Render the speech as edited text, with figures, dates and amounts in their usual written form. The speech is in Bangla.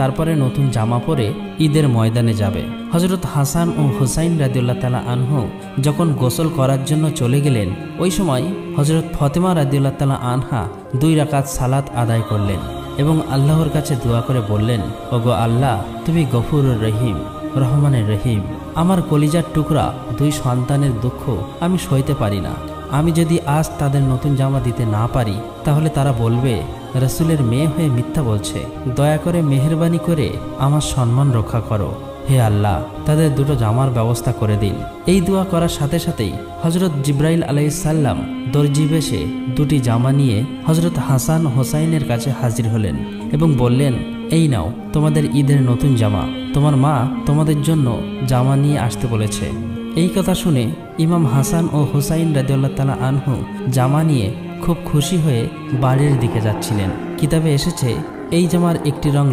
তারপরে নতুন জামা পরে ঈদের ময়দানে যাবে। হযরত হাসান ও হুসাইন রাদিয়াল্লাহু তাআলা আনহু যখন গোসল করার জন্য চলে গেলেন, ওই সময় হযরত ফাতেমা রাদিয়াল্লাহু তাআলা আনহা 2 রাকাত সালাত আদায় করলেন এবং আল্লাহর কাছে দোয়া করে বললেন, ওগো আল্লাহ, তুমি গফুরুর রহিম, রহমানের রহিম। আমার কলিজার টুকরা 2 সন্তানের দুঃখ আমি সইতে পারি না। আমি যদি আজ তাদের নতুন জামা দিতে না পারি, তাহলে তারা বলবে রাসূলের মেয়ে হয়ে মিথ্যা বলছে। দয়া করে মেহেরবানি করে আমার সম্মান রক্ষা করো। হে আল্লাহ, তাদের 2টো জামার ব্যবস্থা করে দিন। এই দোয়া করার সাথে সাথেই হযরত জিবরাইল আলাইহিস সালাম দর্জি বেশে 2টি জামা নিয়ে হযরত হাসান হোসাইনের কাছে হাজির হলেন এবং বললেন, এই নাও তোমাদের ঈদের নতুন জামা, তোমার মা তোমাদের জন্য জামা নিয়ে আসতে বলেছে। এই কথা শুনে ইমাম হাসান ও হুসাইন রাদিয়াল্লাহু তাআলা আনহু জামা নিয়ে খুব খুশি হয়ে বাড়ির দিকে যাচ্ছিলেন। কিতাবে এসেছে এই জামার একটি রং